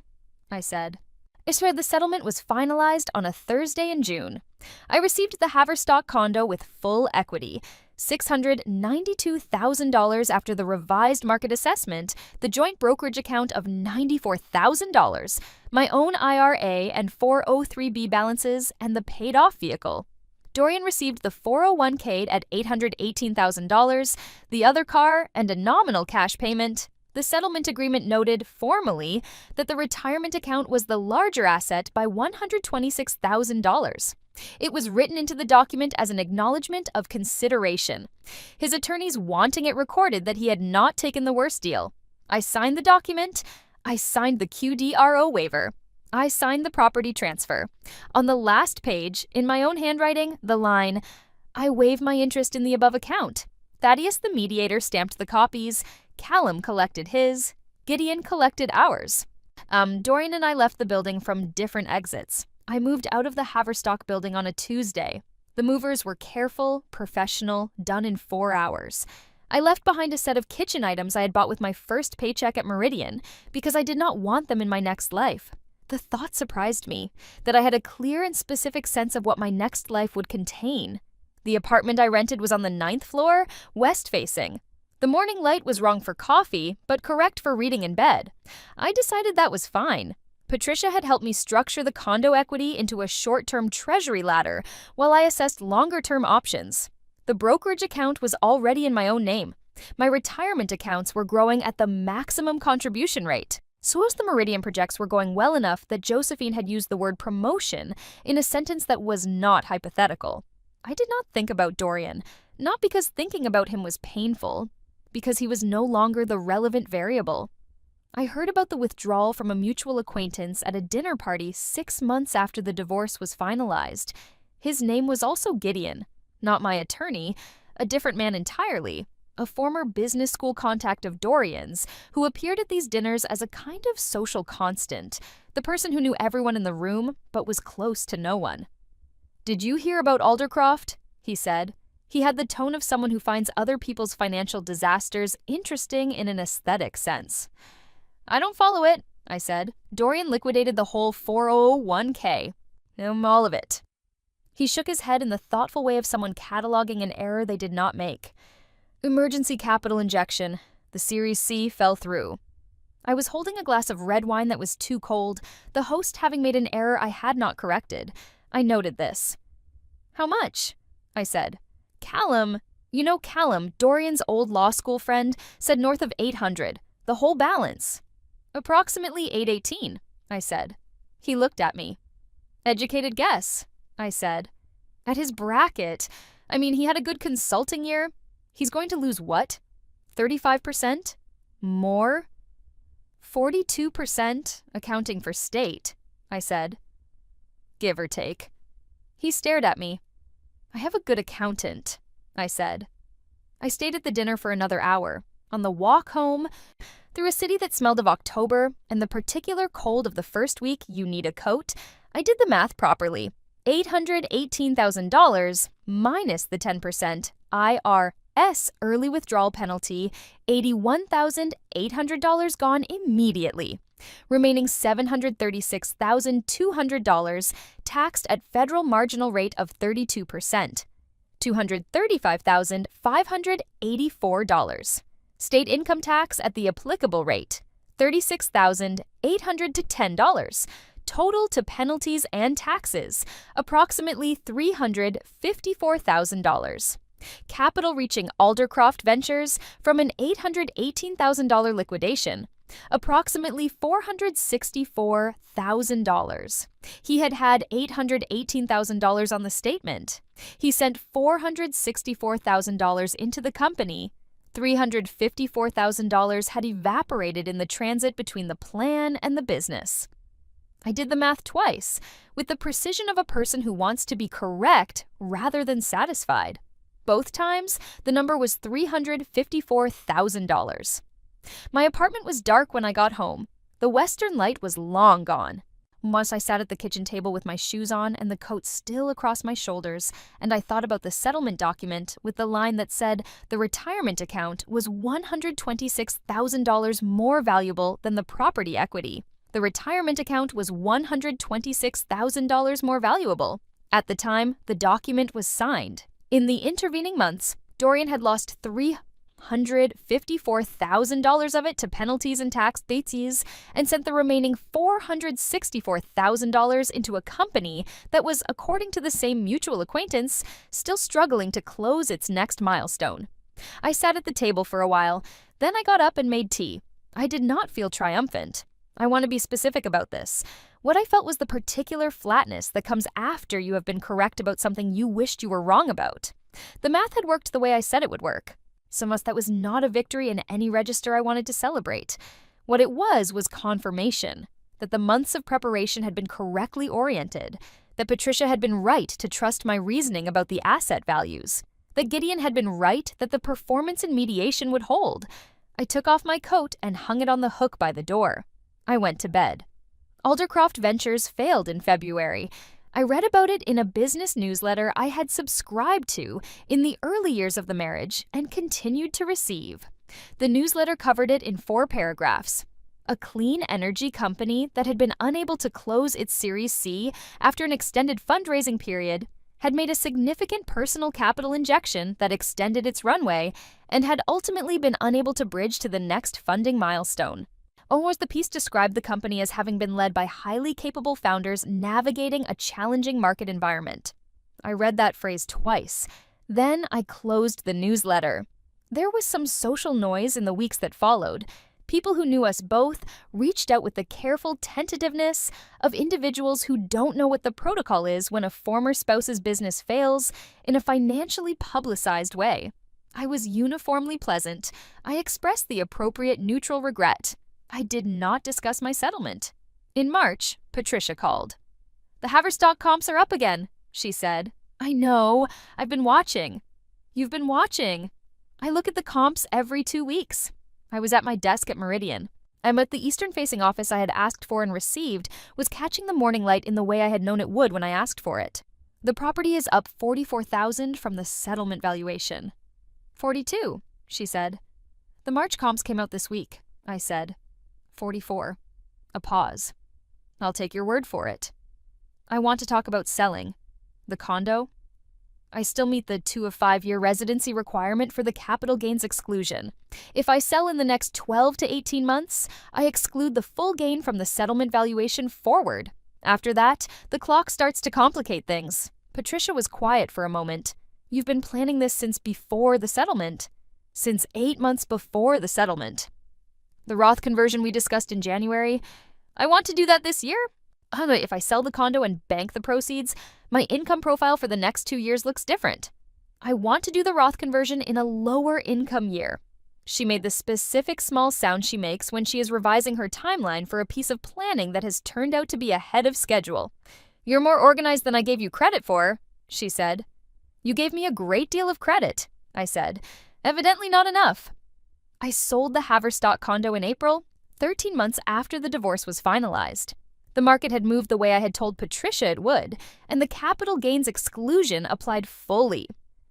I said. The settlement was finalized on a Thursday in June. I received the Haverstock condo with full equity, $692,000 after the revised market assessment, the joint brokerage account of $94,000, my own IRA and 403B balances, and the paid-off vehicle. Dorian received the 401k at $818,000, the other car, and a nominal cash payment. The settlement agreement noted formally that the retirement account was the larger asset by $126,000. It was written into the document as an acknowledgement of consideration. His attorneys wanting it recorded that he had not taken the worst deal. I signed the document. I signed the QDRO waiver. I signed the property transfer. On the last page, in my own handwriting, the line, "I waive my interest in the above account." Thaddeus the mediator stamped the copies. Callum collected his. Gideon collected ours. Dorian and I left the building from different exits. I moved out of the Haverstock building on a Tuesday. The movers were careful, professional, done in 4 hours. I left behind a set of kitchen items I had bought with my first paycheck at Meridian because I did not want them in my next life. The thought surprised me, that I had a clear and specific sense of what my next life would contain. The apartment I rented was on the 9th floor, west-facing. The morning light was wrong for coffee, but correct for reading in bed. I decided that was fine. Patricia had helped me structure the condo equity into a short-term treasury ladder while I assessed longer-term options. The brokerage account was already in my own name. My retirement accounts were growing at the maximum contribution rate. So as the Meridian projects were going well enough that Josephine had used the word promotion in a sentence that was not hypothetical. I did not think about Dorian, not because thinking about him was painful, because he was no longer the relevant variable. I heard about the withdrawal from a mutual acquaintance at a dinner party 6 months after the divorce was finalized. His name was also Gideon, not my attorney, a different man entirely, a former business school contact of Dorian's, who appeared at these dinners as a kind of social constant, the person who knew everyone in the room but was close to no one. "Did you hear about Aldercroft?" he said. He had the tone of someone who finds other people's financial disasters interesting in an aesthetic sense. "I don't follow it," I said. "Dorian liquidated the whole 401k. All of it." He shook his head in the thoughtful way of someone cataloging an error they did not make. "Emergency capital injection. The Series C fell through." I was holding a glass of red wine that was too cold, the host having made an error I had not corrected. I noted this. "How much?" I said. Callum, Dorian's old law school friend, said north of 800, the whole balance. "Approximately 818, I said. He looked at me. "Educated guess," I said. "At his bracket. He had a good consulting year. He's going to lose what? 35%? More? 42%, accounting for state," I said. "Give or take." He stared at me. "I have a good accountant," I said. I stayed at the dinner for another hour. On the walk home, through a city that smelled of October and the particular cold of the first week you need a coat, I did the math properly. $818,000 minus the 10% IRS early withdrawal penalty, $81,800 gone immediately. Remaining $736,200 taxed at federal marginal rate of 32%. $235,584. State income tax at the applicable rate, $36,810. Total to penalties and taxes, approximately $354,000. Capital reaching Aldercroft Ventures from an $818,000 liquidation, approximately $464,000. He had had $818,000 on the statement. He sent $464,000 into the company. $354,000 had evaporated in the transit between the plan and the business. I did the math twice, with the precision of a person who wants to be correct rather than satisfied. Both times, the number was $354,000. My apartment was dark when I got home. The western light was long gone. Once I sat at the kitchen table with my shoes on and the coat still across my shoulders, and I thought about the settlement document with the line that said the retirement account was $126,000 more valuable than the property equity. The retirement account was $126,000 more valuable. At the time, the document was signed. In the intervening months, Dorian had lost $354,000 of it to penalties and tax fees and sent the remaining $464,000 into a company that was, according to the same mutual acquaintance, still struggling to close its next milestone. I sat at the table for a while, then I got up and made tea. I did not feel triumphant. I want to be specific about this. What I felt was the particular flatness that comes after you have been correct about something you wished you were wrong about. The math had worked the way I said it would work. So that was not a victory in any register I wanted to celebrate. What it was confirmation that the months of preparation had been correctly oriented, that Patricia had been right to trust my reasoning about the asset values, that Gideon had been right that the performance in mediation would hold. I took off my coat and hung it on the hook by the door. I went to bed. Aldercroft Ventures failed in February. I read about it in a business newsletter I had subscribed to in the early years of the marriage and continued to receive. The newsletter covered it in 4 paragraphs. A clean energy company that had been unable to close its Series C after an extended fundraising period had made a significant personal capital injection that extended its runway and had ultimately been unable to bridge to the next funding milestone. Or as the piece described the company as having been led by highly capable founders navigating a challenging market environment. I read that phrase twice. Then I closed the newsletter. There was some social noise in the weeks that followed. People who knew us both reached out with the careful tentativeness of individuals who don't know what the protocol is when a former spouse's business fails in a financially publicized way. I was uniformly pleasant. I expressed the appropriate neutral regret. I did not discuss my settlement. In March, Patricia called. "The Haverstock comps are up again," she said. "I know. I've been watching." "You've been watching." "I look at the comps every 2 weeks." I was at my desk at Meridian. At the eastern-facing office I had asked for and received was catching the morning light in the way I had known it would when I asked for it. The property is up $44,000 from the settlement valuation. "42, she said. "The March comps came out this week," I said. 44. A pause. "I'll take your word for it." "I want to talk about selling." "The condo?" "I still meet the 2 of 5 year residency requirement for the capital gains exclusion. If I sell in the next 12 to 18 months, I exclude the full gain from the settlement valuation forward. After that, the clock starts to complicate things." Patricia was quiet for a moment. "You've been planning this since before the settlement." "Since 8 months before the settlement." "The Roth conversion we discussed in January, I want to do that this year. If I sell the condo and bank the proceeds, my income profile for the next 2 years looks different. I want to do the Roth conversion in a lower income year." She made the specific small sound she makes when she is revising her timeline for a piece of planning that has turned out to be ahead of schedule. "You're more organized than I gave you credit for," she said. "You gave me a great deal of credit," I said. "Evidently not enough." I sold the Haverstock condo in April, 13 months after the divorce was finalized. The market had moved the way I had told Patricia it would, and the capital gains exclusion applied fully.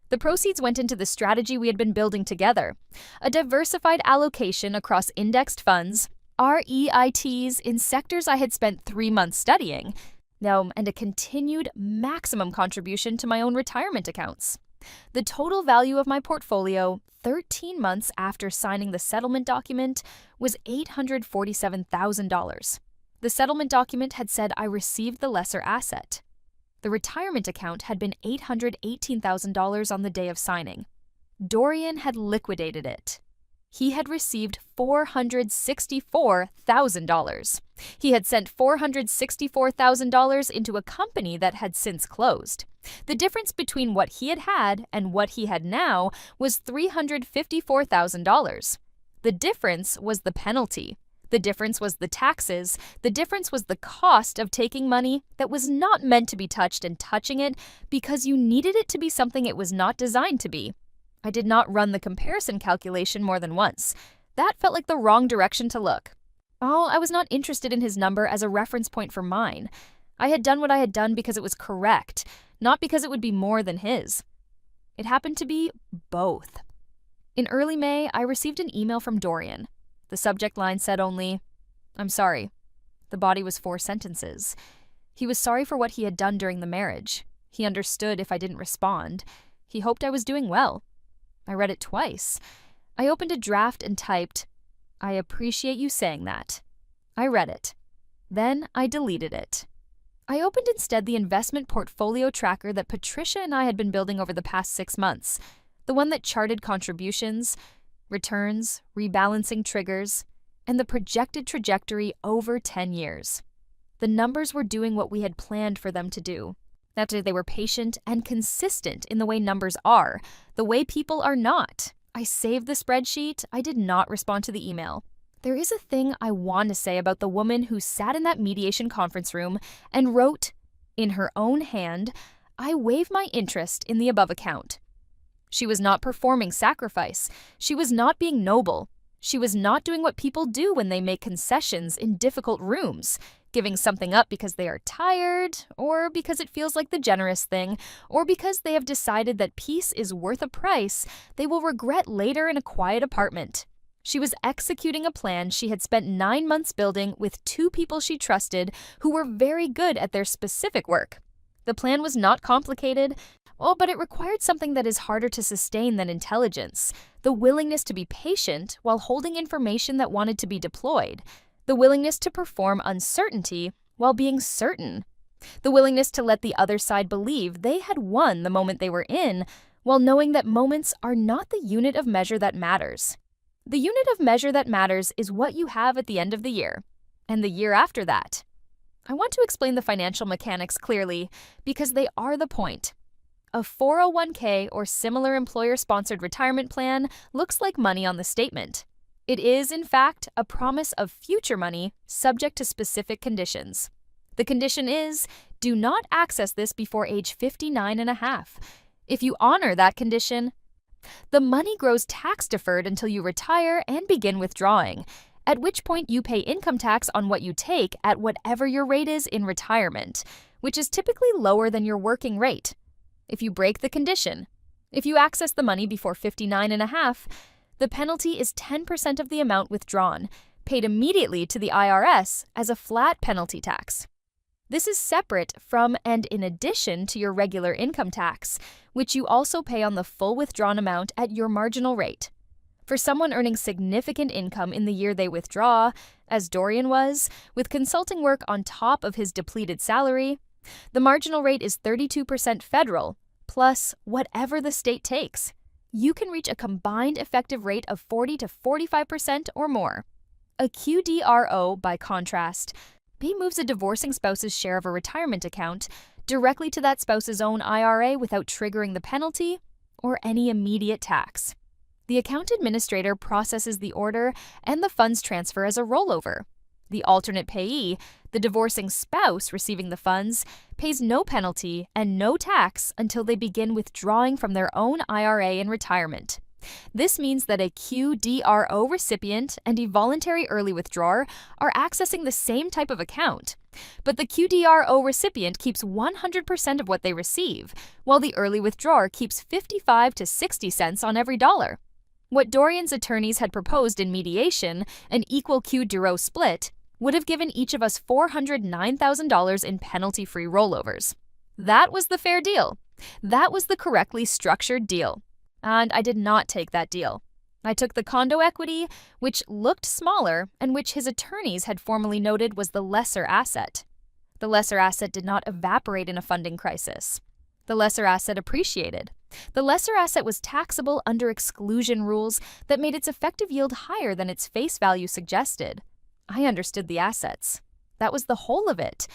The proceeds went into the strategy we had been building together, a diversified allocation across indexed funds, REITs in sectors I had spent 3 months studying, and a continued maximum contribution to my own retirement accounts. The total value of my portfolio, 13 months after signing the settlement document, was $847,000. The settlement document had said I received the lesser asset. The retirement account had been $818,000 on the day of signing. Dorian had liquidated it. He had received $464,000. He had sent $464,000 into a company that had since closed. The difference between what he had and what he had now was $354,000. The difference was the penalty. The difference was the taxes. The difference was the cost of taking money that was not meant to be touched and touching it because you needed it to be something it was not designed to be. I did not run the comparison calculation more than once. That felt like the wrong direction to look. I was not interested in his number as a reference point for mine. I had done what I had done because it was correct, not because it would be more than his. It happened to be both. In early May, I received an email from Dorian. The subject line said only, "I'm sorry." The body was 4 sentences. He was sorry for what he had done during the marriage. He understood if I didn't respond. He hoped I was doing well. I read it twice. I opened a draft and typed, "I appreciate you saying that." I read it. Then I deleted it. I opened instead the investment portfolio tracker that Patricia and I had been building over the past 6 months, the one that charted contributions, returns, rebalancing triggers, and the projected trajectory over 10 years. The numbers were doing what we had planned for them to do. That they were patient and consistent in the way numbers are, the way people are not. I saved the spreadsheet. I did not respond to the email. There is a thing I want to say about the woman who sat in that mediation conference room and wrote, in her own hand, "I waive my interest in the above account." She was not performing sacrifice. She was not being noble. She was not doing what people do when they make concessions in difficult rooms, giving something up because they are tired, or because it feels like the generous thing, or because they have decided that peace is worth a price they will regret later in a quiet apartment. She was executing a plan she had spent 9 months building with 2 people she trusted who were very good at their specific work. The plan was not complicated, but it required something that is harder to sustain than intelligence, the willingness to be patient while holding information that wanted to be deployed, the willingness to perform uncertainty while being certain, the willingness to let the other side believe they had won the moment they were in, while knowing that moments are not the unit of measure that matters. The unit of measure that matters is what you have at the end of the year, and the year after that. I want to explain the financial mechanics clearly because they are the point. A 401k or similar employer-sponsored retirement plan looks like money on the statement. It is, in fact, a promise of future money subject to specific conditions. The condition is, do not access this before age 59 and a half. If you honor that condition, the money grows tax-deferred until you retire and begin withdrawing, at which point you pay income tax on what you take at whatever your rate is in retirement, which is typically lower than your working rate. If you break the condition, if you access the money before 59 and a half, the penalty is 10% of the amount withdrawn, paid immediately to the IRS as a flat penalty tax. This is separate from and in addition to your regular income tax, which you also pay on the full withdrawn amount at your marginal rate. For someone earning significant income in the year they withdraw, as Dorian was, with consulting work on top of his depleted salary, the marginal rate is 32% federal, plus whatever the state takes. You can reach a combined effective rate of 40 to 45% or more. A QDRO, by contrast, moves a divorcing spouse's share of a retirement account directly to that spouse's own IRA without triggering the penalty or any immediate tax. The account administrator processes the order and the funds transfer as a rollover. The alternate payee, the divorcing spouse receiving the funds, pays no penalty and no tax until they begin withdrawing from their own IRA in retirement. This means that a QDRO recipient and a voluntary early withdrawer are accessing the same type of account, but the QDRO recipient keeps 100% of what they receive, while the early withdrawer keeps 55 to 60 cents on every dollar. What Dorian's attorneys had proposed in mediation, an equal QDRO split, would have given each of us $409,000 in penalty-free rollovers. That was the fair deal. That was the correctly structured deal. And I did not take that deal. I took the condo equity, which looked smaller and which his attorneys had formally noted was the lesser asset. The lesser asset did not evaporate in a funding crisis. The lesser asset appreciated. The lesser asset was taxable under exclusion rules that made its effective yield higher than its face value suggested. I understood the assets. That was the whole of it.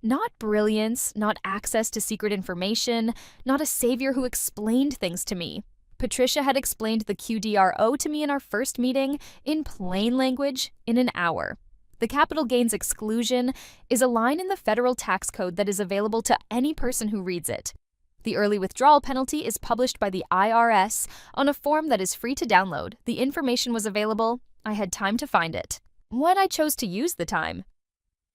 Not brilliance, not access to secret information, not a savior who explained things to me. Patricia had explained the QDRO to me in our first meeting, in plain language, in an hour. The capital gains exclusion is a line in the federal tax code that is available to any person who reads it. The early withdrawal penalty is published by the IRS on a form that is free to download. The information was available. I had time to find it. When I chose to use the time.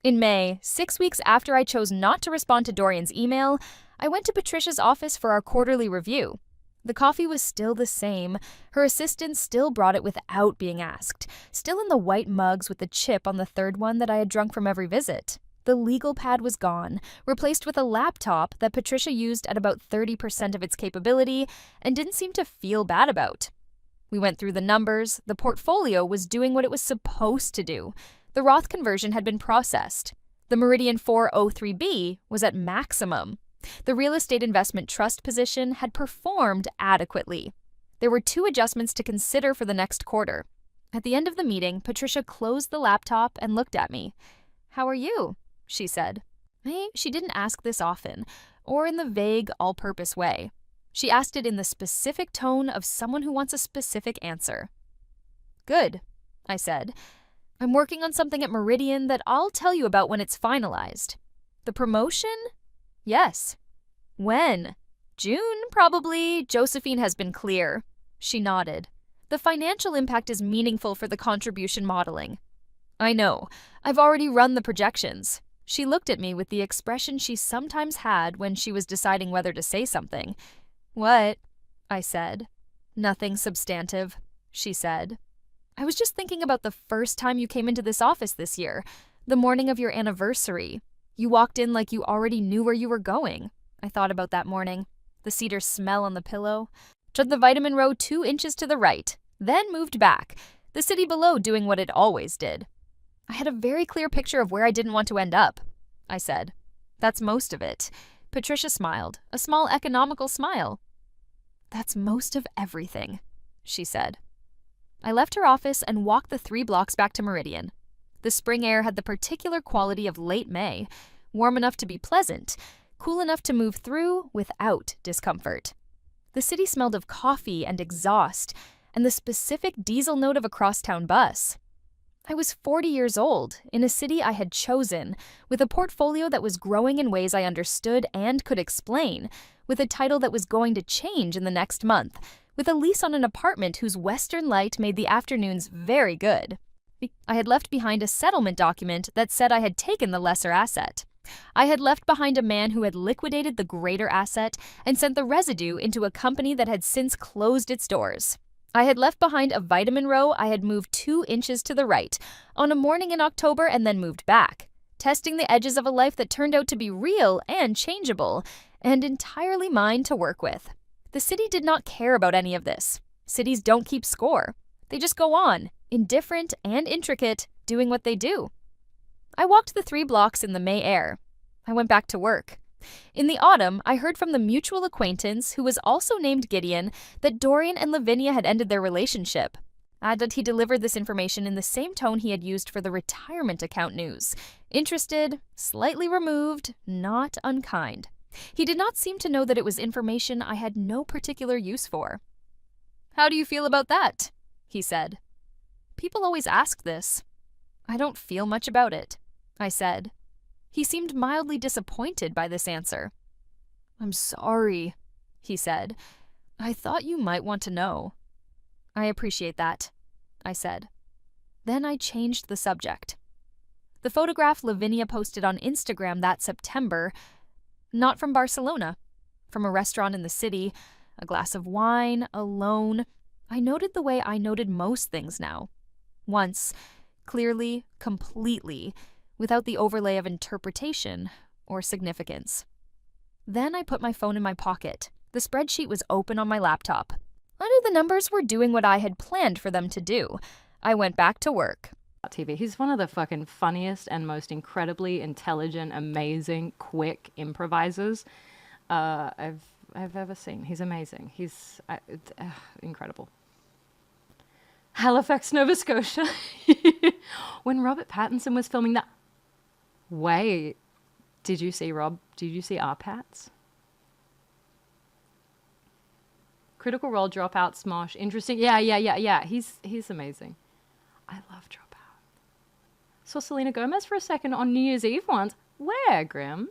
In May, 6 weeks after I chose not to respond to Dorian's email, I went to Patricia's office for our quarterly review. The coffee was still the same. Her assistant still brought it without being asked, still in the white mugs with the chip on the third one that I had drunk from every visit. The legal pad was gone, replaced with a laptop that Patricia used at about 30% of its capability and didn't seem to feel bad about. We went through the numbers. The portfolio was doing what it was supposed to do. The Roth conversion had been processed. The Meridian 403B was at maximum. The real estate investment trust position had performed adequately. There were 2 adjustments to consider for the next quarter. At the end of the meeting, Patricia closed the laptop and looked at me. "How are you?" she said. She didn't ask this often, or in the vague, all-purpose way. She asked it in the specific tone of someone who wants a specific answer. "Good," I said. "I'm working on something at Meridian that I'll tell you about when it's finalized." "The promotion?" "Yes." "When?" "June, probably. Josephine has been clear." She nodded. "The financial impact is meaningful for the contribution modeling." "I know. I've already run the projections." She looked at me with the expression she sometimes had when she was deciding whether to say something. "What?" I said. "Nothing substantive," she said. "I was just thinking about the first time you came into this office this year, the morning of your anniversary. You walked in like you already knew where you were going." I thought about that morning. The cedar smell on the pillow. Took the vitamin row 2 inches to the right, then moved back, the city below doing what it always did. "I had a very clear picture of where I didn't want to end up," I said. "That's most of it." Patricia smiled, a small economical smile. "That's most of everything," she said. I left her office and walked the 3 blocks back to Meridian. The spring air had the particular quality of late May, warm enough to be pleasant, cool enough to move through without discomfort. The city smelled of coffee and exhaust, and the specific diesel note of a crosstown bus. I was 40 years old, in a city I had chosen, with a portfolio that was growing in ways I understood and could explain, with a title that was going to change in the next month, with a lease on an apartment whose western light made the afternoons very good. I had left behind a settlement document that said I had taken the lesser asset. I had left behind a man who had liquidated the greater asset and sent the residue into a company that had since closed its doors. I had left behind a vitamin row I had moved 2 inches to the right on a morning in October and then moved back, testing the edges of a life that turned out to be real and changeable and entirely mine to work with. The city did not care about any of this. Cities don't keep score. They just go on, indifferent and intricate, doing what they do. I walked the 3 blocks in the May air. I went back to work. In the autumn, I heard from the mutual acquaintance, who was also named Gideon, that Dorian and Lavinia had ended their relationship. That he delivered this information in the same tone he had used for the retirement account news. Interested, slightly removed, not unkind. He did not seem to know that it was information I had no particular use for. "How do you feel about that?" he said. "People always ask this." "I don't feel much about it," I said. He seemed mildly disappointed by this answer. "I'm sorry," he said. "I thought you might want to know." "I appreciate that," I said. Then I changed the subject. The photograph Lavinia posted on Instagram that September, not from Barcelona, from a restaurant in the city, a glass of wine, alone. I noted the way I noted most things now. Once, clearly, completely, without the overlay of interpretation or significance. Then I put my phone in my pocket. The spreadsheet was open on my laptop. I knew the numbers were doing what I had planned for them to do. I went back to work. TV. He's one of the fucking funniest and most incredibly intelligent, amazing, quick improvisers I've I've ever seen. He's amazing. He's incredible. Halifax, Nova Scotia. When Robert Pattinson was filming that. Wait, did you see our Pats? Critical Role, Dropout, Smosh. Interesting. Yeah. He's amazing. I love Dropout. Saw Selena Gomez for a second on New Year's Eve once. Where, Grim?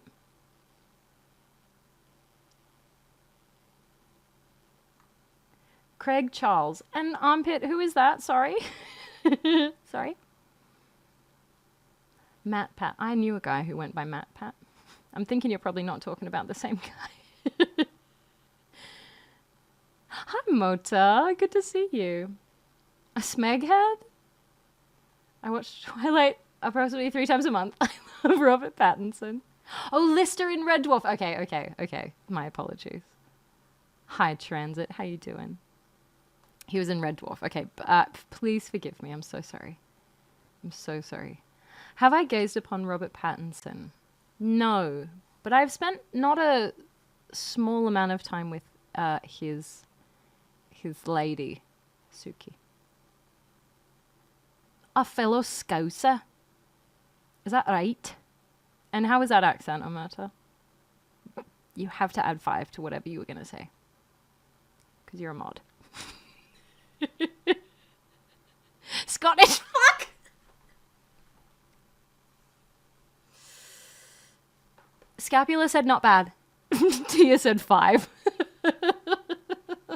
Craig Charles. And Armpit, who is that? Sorry. Sorry. Matt Pat. I knew a guy who went by Matt Pat. I'm thinking you're probably not talking about the same guy. Hi, Mota. Good to see you. A Smeghead? I watch Twilight approximately 3 times a month. I love Robert Pattinson. Oh, Lister in Red Dwarf. Okay. My apologies. Hi, Transit. How you doing? He was in Red Dwarf. Okay, please forgive me. I'm so sorry. Have I gazed upon Robert Pattinson? No, but I've spent not a small amount of time with his lady, Suki. A fellow Scouser. Is that right? And how is that accent, Omerta? You have to add 5 to whatever you were going to say. Because you're a mod. Scottish fuck! Scapula said not bad. Tia said 5.